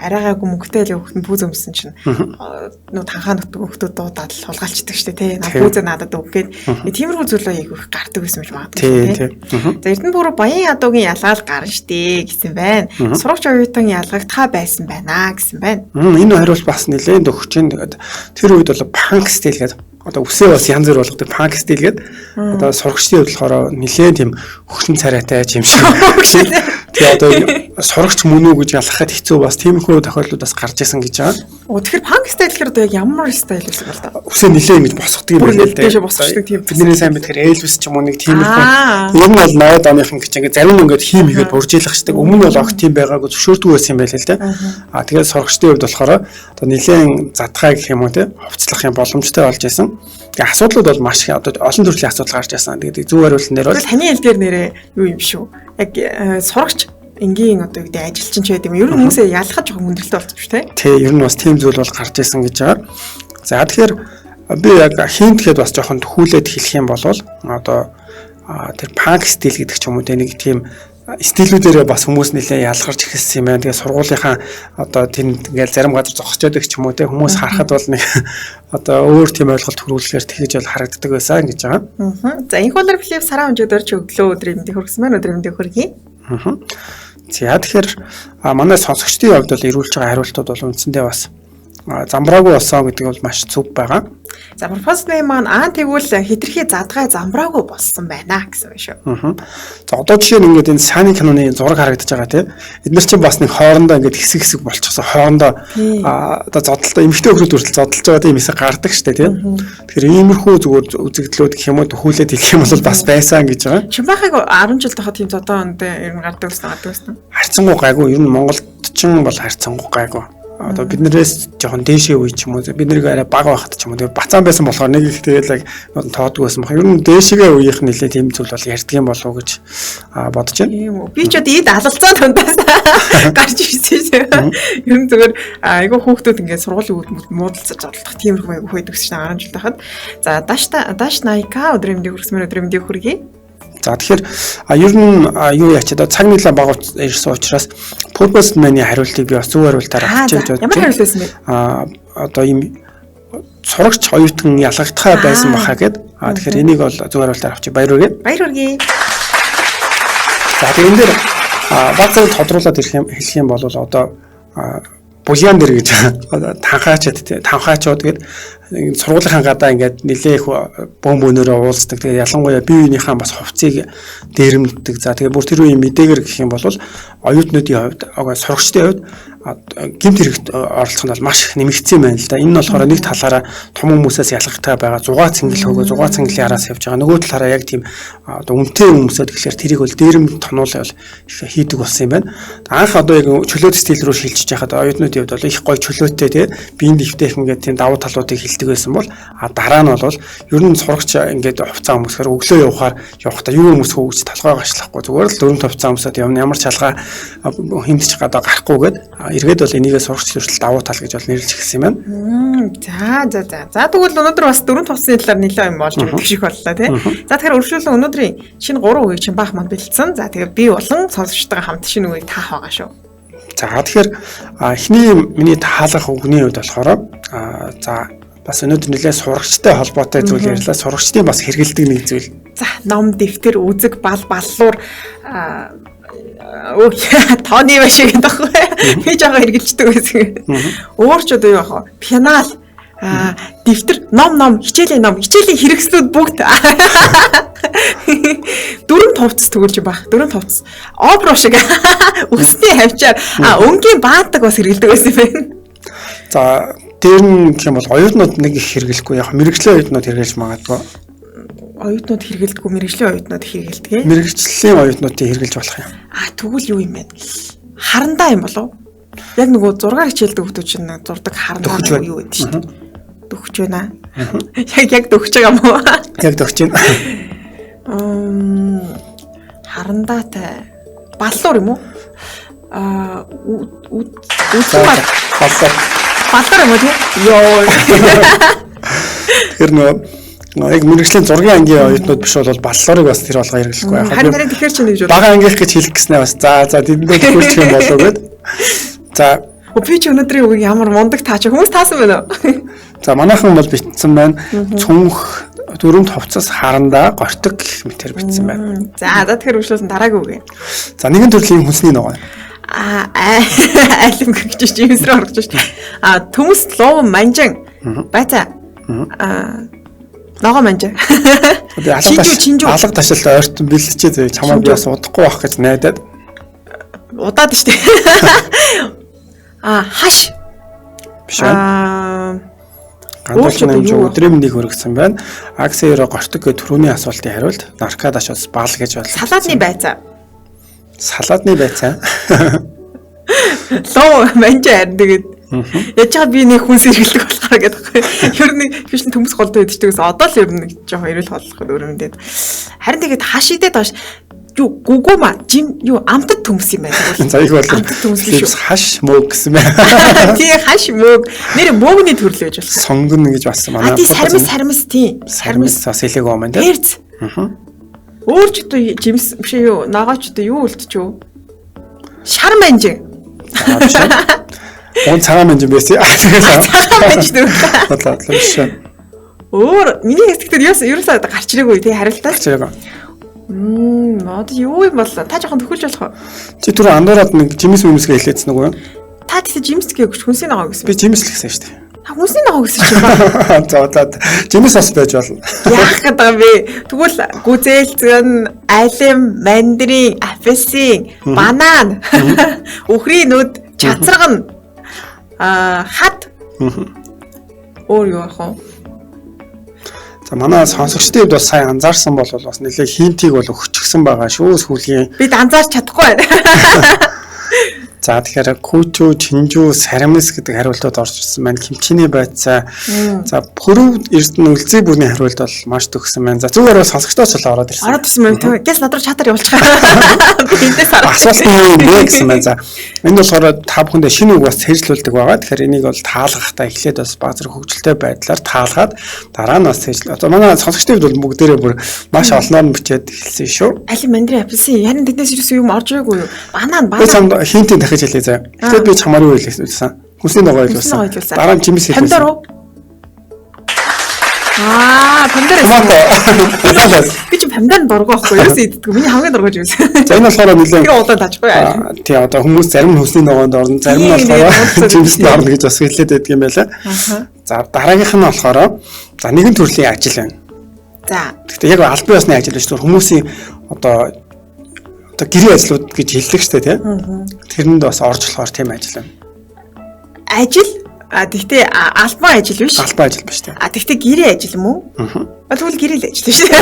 Speaker 2: арайгаагүй мөнгөтэй л хөхтөн пүүз өмсөн чинь нөө танхаа нөхдөд дуудаад л хулгайлцдаг штэ тийм. Пүүзээ надад өг гээд тиймэрхүү зүйлөө яг их гардаг байсан гэж магадгүй тийм. За Эрдэнэ бүр баян ядуугийн ялгаал гарна штэ гэсэн байна. Сурагч оюутан ялгагтаа байсан байна гэсэн байна.
Speaker 1: Энэ хариулт бас нэлээд өгч जैन. Тэгээд тэр үед бол панк стил гэдэг одоо үсээ бас янз бүр болгодог панк стил гэдэг. Одоо сурагчдын хувьд болохоор нэлээд тийм хөгшин царайтай юм шиг. Тэгээ одоо сурагч мөн үү гэж ялахад хэцүү бас тиймэрхүү тохиолдлууд бас гарч исэн гэж байгаа.
Speaker 2: Тэгэхээр панк стайл гэхээр одоо яг ямар стайл байсан бол та?
Speaker 1: Үсээ нилээ ингэж босгодог юм байна л да.
Speaker 2: Тийш босгодог тийм.
Speaker 1: Бидний сайн мэдхээр Elvis ч юм уу нэг тиймэрхүү. Энэ бол 80-аад оныхан гэж ингэ зарим ингээд хийм хийгээд буржийлах штеп. Өмнө нь бол огт тийм байгаагүй зөвшөөрдөг байсан юм байл л да. Тэгээд сурагчдын хувьд болохоор одоо нилээн задгай гэх юм уу те хувцлах юм боломжтой болж байсан. Тэгээ асуудлууд бол маш их одоо олон төрлийн асуудал гарч ирсэн. Тэгээд зөв хариулт нэр бол
Speaker 2: таны хэлдгээр нэрээ юу юм шүү. Яг сурагч энгийн одоо юу гэдэг ажилчин ч байдаг юм. Ер нь хүмүүсээ ялахад жоохон хүндрэлтэй болчих шүү те.
Speaker 1: Тий, ер нь бас тийм зүйл бол гарч ирсэн гэж байгаа. За тэгэхээр би яг хинт гэхэд бас жоохон төхүүлээд хэлэх юм бол одоо тэр панк стил гэдэг ч юм уу те нэг тийм стилүүдээрээ бас хүмүүс нэлээд ялгарч ирсэн юм байна. Тэгээ сургуулийнхаа одоо тэнд ингээл зарим газар зогсчод их ч юм уу те хүмүүс харахад бол нэг одоо өөр тийм ойлголт төрүүлэхээр тэгэж бол харагддаг байсан гэж байгаа.
Speaker 2: За энэ холор клип сараа хэмжээд орч өглөө өдрийн мэндийг хүргэсэн байна. Өдрийн мэндийг хүргэе.
Speaker 1: За тэгэхээр манай сонсогчдын хувьд бол ирүүлж байгаа хариултууд бол үндсэндээ бас замбраагүй болсон гэдэг бол маш зөв байгаа.
Speaker 2: За пропозны маань тэгвэл хитрхи задгай замбраагүй болсон байна гэсэн үг шүү.
Speaker 1: За одоо жишээ нь ингээд энэ сайн киноны зураг харагдаж байгаа тийм. Эдгээр чинь бас нэг хоорондоо ингээд хэсэг хэсэг болчихсон. Хоорондоо одоо зодтолтой эмхтэй хөрөлд хүртэл зодтолж байгаа тийм хэсэг гардаг штэ тийм. Тэгэхээр иймэрхүү зүгээр үзэгдлүүд гэх юм уу төхүүлээд хэлэх юм бол бас байсан гэж байгаа.
Speaker 2: Чимбахыг 10 жил тахад тийм зодоо онд ер нь гардаг байсан.
Speaker 1: Харьцангуй гайгүй ер нь Монголд ч бол харьцангуй гайгүй. Одоо биднээс жоохон дээшээ үе ч юм уу бид нэг арай бага байхад ч юм уу тэгээ бацаан байсан болохоор нэг их тэгээд яг тоодгүй байсан баг. Ер нь дээшээ үеийнх нь нэлээд тийм зүйл бол ярьдаг юм болов уу гэж бодож байна.
Speaker 2: Тийм үү. Би ч одоо эд алалцаа тундаас гарч ирсэн шүү. Ер нь зүгээр айгүй хүүхдүүд ингээд сургуулийн муудалцаж зодлох тиймэрхүү айгүй хойд өгсөн 10 жил тахад. За даш найка өдрийн мэндийг хүргэсмээр өдрийн мэндийг хүргэе.
Speaker 1: За тэгэхээр ер нь юу яач одоо цаг нэлээд бага ирсэн учраас purpose маань хариултыг би бас зөв хариултаар авчиж бодож байна.
Speaker 2: Ямар хариулт байсан бэ?
Speaker 1: Одоо ийм сурагч оюутан ялгагдхай байсан баха гэд. Тэгэхээр энийг бол зөв хариултаар авчиж баяр хүргэе.
Speaker 2: Баяр хүргэе.
Speaker 1: За тэгээд энэ дээр баг зэрэг тодруулаад хэлэх юм бол одоо булиан дээр гэж танхаачууд гээд сургуулийнхаа гадаа ингээд нэлээ их бөм бөөнөрөө уулздаг. Тэгээд ялангуяа бие биенийхээ бас хувцсыг дээрэмддэг. За тэгээд бүр тэр үеийн мэдээгээр гэх юм бол оюутнуудын хувьд сурагчдын хувьд гэмт хэрэгт оролцох нь бол маш их нэмэгдсэн юм байна л да. Энэ нь болохоор нэг талаараа том хүмүүсээс ялгахтай байгаа зугаа цэнгэл зугаа цэнгэлийн араас явж байгаа. Нөгөө талаараа яг тийм одоо үнэтэй хүмүүсэд тэгэхээр тэрийг бол дээрэмд тонуулаад хийдэг болсон юм байна. Анх одоо яг чөлөөт стил рүү шилжиж яхад оюутнуудын хувьд бол их гоё чөлөөтэй тий биеийн дэвтэйх ингээд тийм давуу талуудыг хэлдэг байсан бол дараа нь бол ер нь сурагч ингээд хувцас хүмүүсээр өглөө явахдаа юу хүмүүсхөө гэж толгой гашлахгүй зүгээр л дөрөв хувцас хүмүүсэд явна ямар чалгаа хэмтэж гадаа гарахгүйгээд эргээд бол энийгээ сурагч төрөлд давуу тал гэж бол нэрлэж эхэлсэн юм байна.
Speaker 2: За тэгвэл өнөөдөр бас дөрөв хувцсны талаар нэлээд юм болж өгөх шиг боллоо тий. За тэгэхээр өршөөлөн өнөөдрийн шинэ 3 үеийг чинь баах манд бэлдсэн. За тэгэхээр би болон сонсогчтойгоо хамт шинэ үеийг таах байгаа шүү.
Speaker 1: За тэгэхээр эхний миний таалах үгний хувьд болохоор за бас өнөөдөр нэлээд сурагчтай холбоотой зүйл ярьлаа. Сурагчдын бас хэрэгэлдэг нэг зүйл.
Speaker 2: За ном, дэвтэр, үзэг, баллуур тооны маш их таахгүй. Би жаахан хэрэгжилдэг байсан. Өөр ч одоо юу яах вэ? Пенал, дэвтэр, ном, хичээлийн хэрэгслүүд бүгд дөрөв товцс төгөлж баг. Дөрөв товцс. Опро шиг өсний хавчаар өнгийн баадаг бас хэрэгэлдэг байсан юм байна.
Speaker 1: За дээр нь гэх юм бол оюутнууд нэг их хэрэглэхгүй яг мэрэгжлийн оюутнууд хэрэглэж магадгүй.
Speaker 2: Оюутнууд хэрэглэдэггүй мэрэгжлийн оюутнууд хэрэглэдэг.
Speaker 1: Мэрэгжлийн оюутнуудыг хэрэглэж болох юм.
Speaker 2: Тэгвэл юу юм бэ? Харандаа юм болов? Яг нөгөө 6-аар хичээлдэг хүмүүс чинь зурдаг харандаа юу гэдэг чинь. Дөхөж байна. Яг дөхөж байгаа юм уу?
Speaker 1: Яг дөхөж байна.
Speaker 2: Харандаатай баллуур юм уу? Баллуур юм уу тийм? Йоо.
Speaker 1: Тэр нөгөө яг мэрэгжлийн 6 ангийн оюутнууд биш бол баллуурыг бас тэр болгоо хэрэглэхгүй яхаа.
Speaker 2: Харин тэрийг тэгэхээр чи нэгж
Speaker 1: бага ангийнх гэж хэлэх гэснээр бас за тэндээ төгөлчих юм болов гэд. За
Speaker 2: би ч өнөөдрийн үгийг ямар мундаг таач хүмүүс таасан байна уу?
Speaker 1: За манайхан бол битсэн байна. Цүнх дөрөв хувцас харандаа гортог гэх мэтэр битсэн байна.
Speaker 2: За тэгэхээр үргэлжлүүлсэн дараагийн үг.
Speaker 1: За нэгэн төрлийн хүнсний ногоо.
Speaker 2: Айлм гэж чимсрээ орж шүү. Төмс луу манжин байцаа. Ногоо манжин.
Speaker 1: Алга ташилт ойртон бэлчээ зөө чамаа би бас удахгүй байх гэж найдаад.
Speaker 2: Удаад штэ. Хаш.
Speaker 1: Биш үү? Гандуулын намж өдрийн мэндийг хүргэсэн байна. Аксеро гортог гэх түрүүний асуултын хариулт наркадаш бас бал гэж байна.
Speaker 2: Салаадны байцаа.
Speaker 1: Салаадны байцаа.
Speaker 2: Лоо манжаа тэгээд яж чад би нэг хүн сэргэлдэг болохоор гэдэг байхгүй. Ер нь биш төмс голдоо идэж тэгээс одоо л ер нь жоохон ирэл болох өрөөндөө. Харин тэгээд хаш идээд баш юу гүгүма жим юу амтд төмс юм байна.
Speaker 1: За их бол
Speaker 2: амтд төмс шүү.
Speaker 1: Хаш мөөг гэсэн байна.
Speaker 2: Тий хаш мөөг. Нэр мөөгийн төрөл байж болох.
Speaker 1: Сонгон гэж бас манай.
Speaker 2: Тий сармис тий.
Speaker 1: Сармис бас хэлээг юм байна тий.
Speaker 2: Эрц. Өөр ч одоо жимс биш юу наагаач одоо юу үлдчихв. Шар манжин.
Speaker 1: Он цагаан манжин байсан.
Speaker 2: Цагаан манж дөө.
Speaker 1: Бодлоо биш.
Speaker 2: Өөр миний хэсэгтэр ерөөсөө гарч ирээгүй тий харилтаа.
Speaker 1: Гарч ирээгүй.
Speaker 2: Одоо юу юм бол та жоохон төхөлж болох уу?
Speaker 1: Чи түрүү андуураад нэг жимс юмсгээ хэлээдсэн үгүй юу?
Speaker 2: Та тэгсэн жимс гээгч хүнсний ногоо гэсэн.
Speaker 1: Би жимс л гэсэн шүү дээ.
Speaker 2: Та хүнсний ногоо гэсэн чинь ба.
Speaker 1: За жимс бас байж болно.
Speaker 2: Яах гэдэг вэ? Тэгвэл гүзээлзэн, алим, мандарин, апельсин, банан, үхрийн нүд, чацраган, хат. Өөр юу ах вэ?
Speaker 1: За манай сонсогчдын хувьд бас сайн анзаарсан бол бас нэлээ хинтийг бол өгчихсэн байгаа шүү сүүлийн.
Speaker 2: Бид анзаарч чадахгүй байна.
Speaker 1: За тэгэхээр күүчүү, чинжүү, сармис гэдэг хариултууд орж ирсэн байна. Кимчиний байцаа. За пүрэв эрдэнэ үлзий бүрний хариулт бол маш төгсөн байна. За зүгээр бас сонсогчдоос л ороод ирсэн.
Speaker 2: Ороод ирсэн байна. Гэс надруу чатар явуулчихаа. Би эндээс хараад.
Speaker 1: Асуулт нь юу гэсэн байна. За энд болохоор та бүхэндээ шинэ үг бас цэжлүүлдэг байгаа. Тэгэхээр энийг бол таалгахтаа эхлээд бас бааз зэрэг хөгжилтэй байдлаар таалгаад дараа нь бас цэжл. Одоо манай сонсогчдын хувьд бол бүгдээрээ бүр маш олноор нь бичээд эхэлсэн шүү.
Speaker 2: Алим, мандарин, апельсин ярин тэднээс юу юм орж байгаагүй юу? Банан.
Speaker 1: Хинтийн дахиж хэлээ заа. Тэгээд би чамаар юу хэлсэн. Хүнсний ногоо хэлсэн. Дараа нь жимс хэлсэн.
Speaker 2: Помидор уу? Помидор. Би ч помидор дургу байхгүй юу? Иддэг. Миний хамгийн дургуйж юу.
Speaker 1: За энэ болохоор нэлээд
Speaker 2: тэгээ удаа таажгүй.
Speaker 1: Тий одоо хүмүүс зарим нь хүнсний ногоонд орно, зарим нь болохоор жимсд орно гэж бас хэлээд байдаг юм байлаа. За дараагийнх нь болохоор за нэгэн төрлийн ажил байна.
Speaker 2: За.
Speaker 1: Гэхдээ яг албан ёсны ажил биш зүгээр хүмүүсийн одоо гэрээ ажлууд гэж хэлдэг штэ тий. Тэрэнд бас орж болохоор тийм ажил байна. Ажил?
Speaker 2: Тэгтээ албан ажил биш.
Speaker 1: Албан ажил биш тий.
Speaker 2: Тэгтээ гэрээ ажил юм уу? Тэгвэл гэрээ л ажил шүү.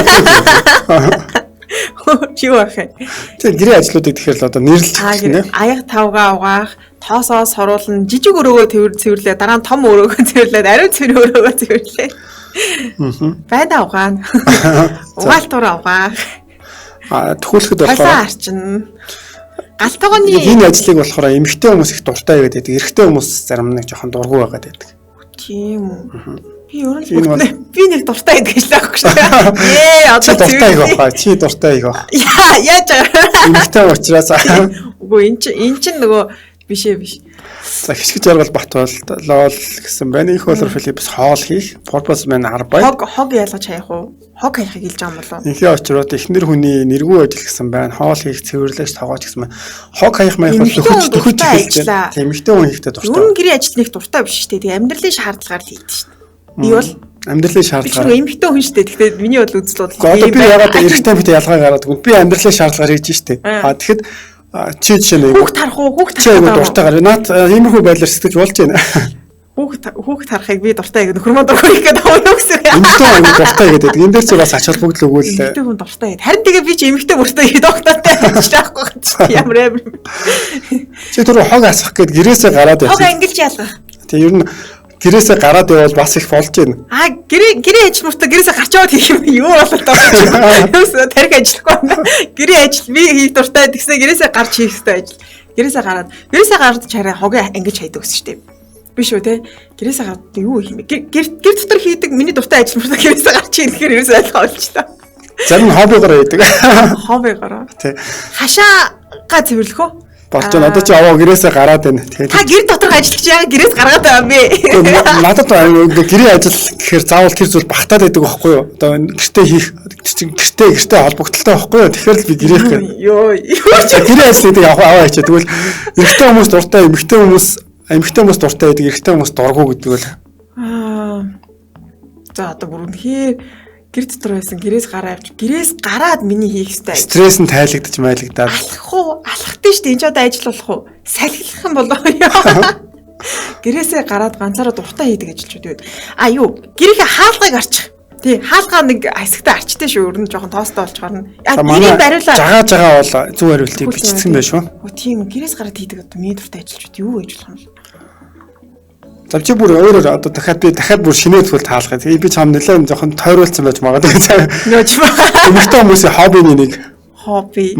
Speaker 2: Юу ах вэ?
Speaker 1: Тэгээ гэрээ ажлуудыг тэгэхээр л одоо нэрлэж байна.
Speaker 2: Аяг тавгаа угаах, тоосоо соруулна, жижиг өрөөгөө цэвэрлээ, дараа нь том өрөөгөө цэвэрлээд, ариун цэвэр өрөөгөө цэвэрлээ. Байдаа угаана. Угаалтураа угаах.
Speaker 1: Төхөөлөхөд болохоор
Speaker 2: хасаа арчин галтгооны
Speaker 1: энэ ажлыг болохоор эмэгтэй хүмүүс их дуртай байдаг. Эрэгтэй хүмүүс зарим нэг жоохон дургу байгаад байдаг.
Speaker 2: Тийм үү. Би би нэг дуртай байдаг гэж байхгүй шүү. Одоо
Speaker 1: дуртай их ба. Чи дуртай их ба.
Speaker 2: Яаж
Speaker 1: эмэгтэй учраас
Speaker 2: үгүй эн чин нөгөө бишээ биш.
Speaker 1: За хичгэж жаргал бат боллоо гэсэн байна. Их болор Филиппс хоол хийх, purpose man арбай.
Speaker 2: Хог ялгаж хаях уу? Хог хаихыг хэлж байгаа юм болов уу?
Speaker 1: Инхээ очроод эхнэр хүний нэргүй ажил гэсэн байна. Хоол хийх, цэвэрлэж тоогооч гэсэн байна. Хог хаих маях бол төхөж хэлсэн. Эмэгтэй хүн хийхдээ дуртай.
Speaker 2: Өрн гэрээ ажил нэг дуртай биш шүү дээ. Тэгээ амьдралын шаардлагаар л хийдэг шүү дээ. Би бол
Speaker 1: амьдралын шаардлагаар.
Speaker 2: Би эмэгтэй хүн шүү дээ. Тэгэхээр миний бол үзэл бодол.
Speaker 1: Одоо би ягаад эрэгтэй бит ялгаа гараад гэнэ. Би амьдралын шаардлагаар хийж штэ. Тэгэхэд чи жишээ нь
Speaker 2: хүүхд харах уу? Хүүхд
Speaker 1: харах дуртайгаар. Наад иймэрхүү байдлаар сэтгэж болж байна.
Speaker 2: Хүүхд харахыг би дуртай гэдэг нөхөр мөн дургүй гэдэг юм уу гэсэн.
Speaker 1: Эмэгтэй хүн дуртай гэдэг. Энд дээр ч бас ач холбогдол өгвөл.
Speaker 2: Эмэгтэй хүн дуртай гэдэг. Харин тэгээ би ч эмэгтэй бүртэй доктортай гэж таахгүй ямар амар.
Speaker 1: Чи түр хог асах гээд гэрээсээ гараад
Speaker 2: явсан. Хог ангилж ялгах.
Speaker 1: Тэгээ ер нь гэрээсээ гараад явбал бас их болж байна.
Speaker 2: Гэрээ ажил мөртөө гэрээсээ гарч яваад хийх юм юу болоод байгаа юм. Юусе тарих ажиллахгүй байна. Гэрээ ажил би хийх дуртай тэгснэ гэрээсээ гарч хийх хэрэгтэй ажил. Гэрээсээ гараад чараа хогийн ангиж хайдаг гэсэн шүү дээ. Биш үү те? Гэрээсээ гараад юу хийх юм бэ? Гэр дотор хийдэг миний дуртай ажил мөртөө гэрээсээ гарч хийхээр ерөөсөө ойлгоо болчихлоо.
Speaker 1: Зарим хоббигоор хийдэг.
Speaker 2: Хоббигоор.
Speaker 1: Тий.
Speaker 2: Хашаага цэвэрлэх үү?
Speaker 1: Болж байна. Одоо чи аваа гэрээсээ гараад байна.
Speaker 2: Тэгээд та гэр дотор ажиллаж яагаад гэрээс гаргаад байгаа юм бэ?
Speaker 1: Надад гэрээ ажил гэхээр заавал тэр зүйл багтаад байдаг байхгүй юу? Одоо гэртээ хийх гэртээ холбогдолтой байхгүй юу? Тэгэхээр л би гэрээ гэх.
Speaker 2: Йоо.
Speaker 1: Гэрээ ажлыг аваа хийчих. Тэгвэл эрэгтэй хүмүүс дуртай, эмэгтэй хүмүүс дуртай байдаг, эрэгтэй хүмүүс дургу гэдэг бол.
Speaker 2: За одоо бүр үнэхээр гэр дотор байсан гэрээс гараа авч гэрээс гараад миний хийх ёстой.
Speaker 1: Стресс нь тайлагдаж майлагдаад.
Speaker 2: Алхахтэй шүү дээ. Энд ч одоо ажил болох уу? Салхилах юм болоо ёо. Гэрээсээ гараад ганцаараа дуртай хийдэг ажилчуд. Юу? Гэрийнхээ хаалгыг арчих. Тий, хаалгаа нэг хэсэгтээ арчтай шүү. Өөр нь жоохон тоостой болчоор нь. Гэрийг бариулаад
Speaker 1: жагаа бол зөв хариултыг бичсэн байх шүү.
Speaker 2: Тийм, гэрээс гараад хийдэг одоо миний дуртай ажилчуд юу гэж болох юм бэ?
Speaker 1: За чи бүр өөрөөр одоо дахиад бүр шинээд фул таалгах. Тэгээ би чам нэлээд жоохон тойруулсан байж магадгүй.
Speaker 2: Нөөч ба.
Speaker 1: Эмэгтэй хүмүүсийн хоббины нэг.
Speaker 2: Хобби.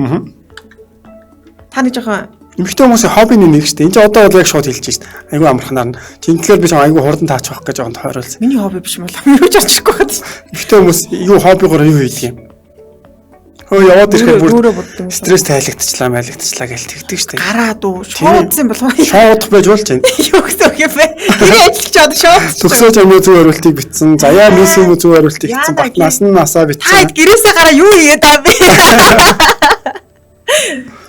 Speaker 2: Та нэг жоохон
Speaker 1: эмэгтэй хүмүүсийн хоббины нэг шүү дээ. Энд чинь одоо яг шууд хэлж шít. Айгу амарханаар нь. Чингээр би айгу хурдан таач байх гэж жоохон тойруулсан.
Speaker 2: Миний хобби биш юм болоо. Юу ч очихгүй байна.
Speaker 1: Эмэгтэй хүмүүс юу хоббигоор юу хийдэг юм? Хөө яваад ирэхэд бүр стресс тайлагдчихлаа гэж тэгдэг шүү дээ.
Speaker 2: Гараад уу шуудсан болов.
Speaker 1: Шуудах байж болж байна.
Speaker 2: Юу гэсэн үг юм бэ? Би ажиллаж чад шууд.
Speaker 1: Төгсөөж амын зөв хариултыг бичсэн. Заяа мисийн зөв хариултыг бичсэн. Батнаас нь насаа бичсэн.
Speaker 2: Таад гэрээсээ гараа юу хийгээд байгаа бэ?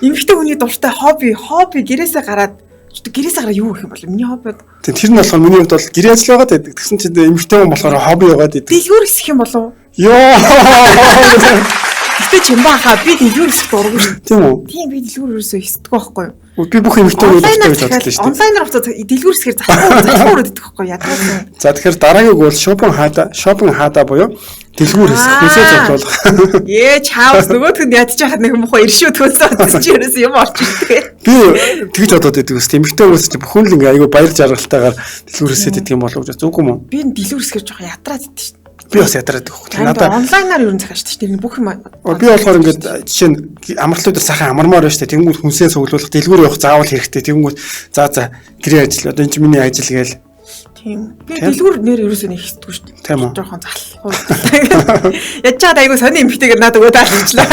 Speaker 2: Эмэгтэй хүний дуртай хобби гэрээсээ гараад гэрээсээ гараа юу гэх юм бол миний хобби.
Speaker 1: Тэр нь болохоор миний хувьд бол гэрээ ажил байгаад байдаг. Тэгсэн чинь эмэгтэй хүн болохоор хобби байгаад байдаг.
Speaker 2: Дэлгүүр хэсэх юм болов?
Speaker 1: Йоо.
Speaker 2: Гэтэ чимбаха би дэлгүүр хэсэх дурггүй шүү.
Speaker 1: Тийм үү?
Speaker 2: Тийм би дэлгүүр ерөөсөө хэсдэг байхгүй юу?
Speaker 1: Би бүх эмэгтэй хүн дуртай гэж бодлоо шүү дээ.
Speaker 2: Онлайнаар уцаа дэлгүүр хэсгээр залхуу өрөөд идэх байхгүй яадаг.
Speaker 1: За тэгэхээр дараагийн бол шопинг хаада буюу дэлгүүр хэсэх хүнсээ зодлуулах.
Speaker 2: Чаавс нөгөөх нь ядчих хаад нэг мохоо иршүү төлсөө чи ерөөсөө юм орч ирдэг.
Speaker 1: Би тэгж бодоод байдаг ус. Эмэгтэй хүмүүс чинь бүхэн л ингээ айгүй баяр жаргалтайгаар дэлгүүр хэсээд идэх юм болов уу? Зүггүй юм уу?
Speaker 2: Би дэлгүүр хэсгээр жоохон ятраад идэх шүү.
Speaker 1: Би бас ядраад байхгүй.
Speaker 2: Надад онлайнаар юу захаж шүү дээ. Бүх юм.
Speaker 1: Би болохоор ингээд жишээ нь амралтууд сайхан амармаар байна шүү дээ. Тэнгүүд хүнсээ цуглуулах, дэлгүүр явах заавал хэрэгтэй. Тэнгүүд за гэрээ ажил. Одоо энэ чинь миний ажил гээл.
Speaker 2: Тийм. Би дэлгүүр нэр ерөөсөө нэг хийдэггүй шүү дээ.
Speaker 1: Тийм үү.
Speaker 2: Жохон залхуу. Яж чад айгу сони эмхтэйгээр надад өгөөд алчлаа.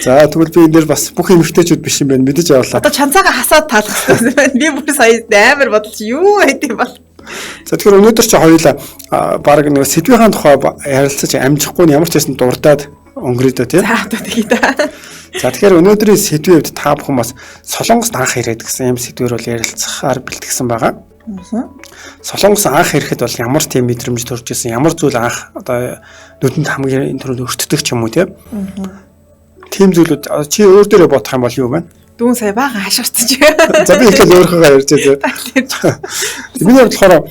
Speaker 1: За тэгвэл би энэ дээр бас бүх эмхтэйчүүд биш юм байна. Мэдэж явлаа.
Speaker 2: Одоо чанцаага хасаад таалах гэсэн байна. Би бүр сая амар бодож юу хийдэм бол.
Speaker 1: За тэгэхээр өнөөдөр чи хоёулаа баг нэг сэдвийн тухай ярилцаж амжихгүй ямар ч байсан дурдаад өнгөрөөдөө тий.
Speaker 2: За одоо тэгье да.
Speaker 1: За тэгэхээр өнөөдрийн сэдвийн хувьд та бүхэн бас Солонгост анх ирээд гэсэн юм сэдвэр бол ярилцахаар бэлтгэсэн байгаа. Солонгос анх ирэхэд бол ямар тийм мэдрэмж төрж ирсэн, ямар зүйл анх одоо нүдэнд хамгийн түрүүнд өртдөг ч юм уу тий. Тийм зүйлүүд чи өөр дээрээ бодох юм бол юу вэ?
Speaker 2: Дүүн сая бага хашгирч.
Speaker 1: За би ихэл өөрөөхөө ярьж байгаа. Миний бодлохоор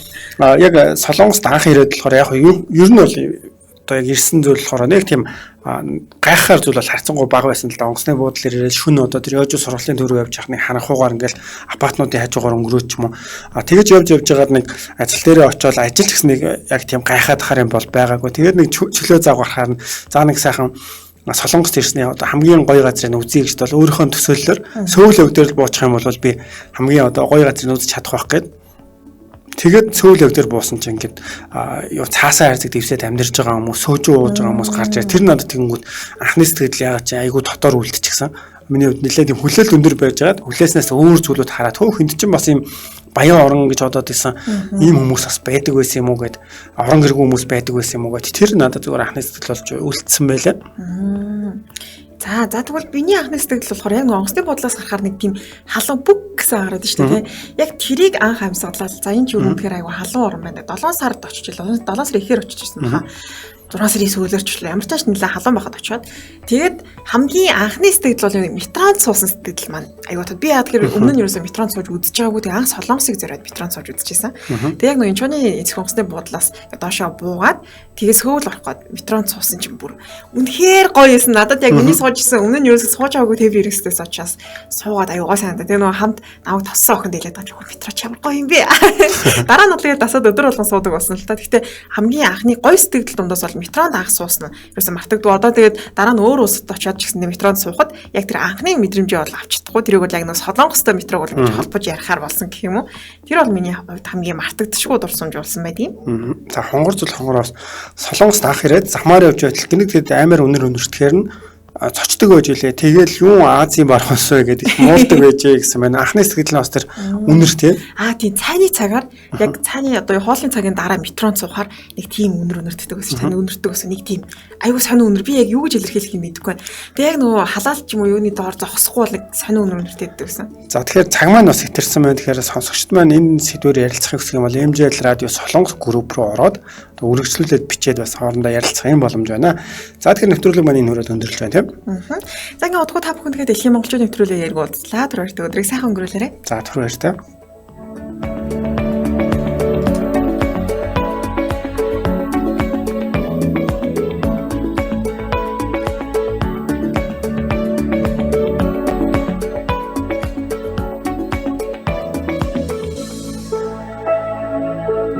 Speaker 1: яг Солонгост анх ирээд болохоор яг ер нь бол одоо яг ирсэн зүйл болохоор нэг тийм гайхахаар зүйл бол харцангуй бага байсан л да. Онгоцны буудлаар ирээд шүн одоо тэр яаж сургуулийн төрөө явж явах нэг ханахуугаар ингээл апартнуудын хажуугаар өнгөрөөч юм уу. Тэгэж явж байгаад нэг ажил дээрээ очиод ажиллаж гэсэн нэг яг тийм гайхаад хахаар юм бол байгаагүй. Тэгээд нэг чөлөө заавархаар за нэг сайхан Солонгост ирсний одоо хамгийн гоё газрыг үзье гэж бол өөрийнхөө төсөөллөөр сөүл өвдөр буучих юм бол би хамгийн одоо гоё газрыг үзэж чадах байх гээд тэгээд сөүл өвдөр буусан чинь ингээд юу цаасаа хайрцаг дэвсээд амьдарч байгаа хүмүүс сөөжөө ууж байгаа хүмүүс гарч ирээ тэр надад тэгэнгүүт анхны сэтгэл яагаад чи айгүй дотоор үлдчихсэн миний хувьд нэлээд юм хүлээлт өндөр байж байгаад хүлээснээс өөр зүйлүүд хараад хөөхөнд чинь бас юм баян орон гэж бодоод исэн ийм хүмүүс бас байдаг байсан юм уу гэд орон гэргүй хүмүүс байдаг байсан юм уу гэд тэр надад зүгээр анхны сэтгэл болж үлдсэн байлаа.
Speaker 2: За тэгвэл биний анхны сэтгэл болохоор яг онгоцны бодлоос гарахаар нэг тийм халуун бүг гэсэн хараад шүү дээ. Яг тэрийг анх амьсгалаад за энэ ч үүргээр айгу халуун орон байна. 7 сард очиж 7 сар ихээр очиж ирсэн баха. 6 сарын сүүлэрчлээ ямар ч тааш нэлээ халуун байхад очиод тэгээд хамгийн анхны сэтгэл бол метронд суусан сэтгэл маань аюу та би яа тэгэхээр өмнө нь ерөөсөө метронд сууж үзэж байгаагүй тэгээд анх Солонгосыг зориод метронд сууж үзчихсэн. Тэгээд яг энэ чууны эцэг онгоцны буудлаас доошоо буугаад тэгээд Сөүл орох гээд метронд суусан чинь бүр үнэхээр гоё юмсан надад яг миний сууж исэн өмнө нь ерөөсөө сууж байгаагүй TV хэрэгсдээс очиас суугаад аюу гоо санагдаа. Тэгээд нөгөө хамт намайг тоссон охин дэлээд байгаа чинь метро чамар гоё юм бэ. Дараа нь тэгээд дасаад өдөр болгон суудаг болсон л та. Гэхдээ хамгийн анхны гоё сэтгэл дундаас бол метронд анх суусан нь ерөөсөө мартагдгүй. Одоо тэгээд дараа нь өөр улсад очиод ч гэсэн метронд суухад яг тэр анхны мэдрэмжээ бол авч чадахгүй. Тэрийг бол яг нэг Солонгостой метрог бол холбож ярихаар болсон гэх юм уу. Тэр бол миний хувьд хамгийн мартагдчихгүй дурсамж болсон байдیں۔
Speaker 1: За хонгор зүйл хонгороос Солонгост анх ирээд захмаар явж байтал гэнэ тэгээд амар өнөр өнөртгээр нь цочдөг байж үлээ. Тэгэл юу Азийн бархаас вэ гэдэг муулдаг байжээ гэсэн байна. Анхны сэтгэл нь бас тэр үнэр тий.
Speaker 2: Тийм цайны цагаар яг цайны одоо хоолны цагийн дараа метронд суухаар нэг тийм үнэр өнөртдөг гэсэн чинь өнөртдөг гэсэн нэг тийм аюу сонин үнэр би яг юу гэж илэрхийлэх юм мэдэхгүй байна. Тэгээ яг нөгөө халаал ч юм уу юуны доор зогсохгүй бол нэг сонин үнэр өнөртдөг гэсэн. За
Speaker 1: тэгэхээр цаг маань бас хэтэрсэн байна. Тэгэхээр сонсогчд маань энэ сэдвээр ярилцахыг хүсэх юм бол MJL радио Солонгос групп руу ороод үргэлжлүүлээд бичээд бас хоорондоо ярилцах юм боломж байна. За тэгэхээр нэвтрүүлэг маань энэ хүрээд өндөрлж байна тийм.
Speaker 2: За ингээд удахгүй та бүхэн тэгээд Дэлхийн монголчууд нэвтрүүлэг яриг уулзлаа. Түр баяртай өдрийг сайхан өнгөрүүлээрэй.
Speaker 1: За түр баяртай.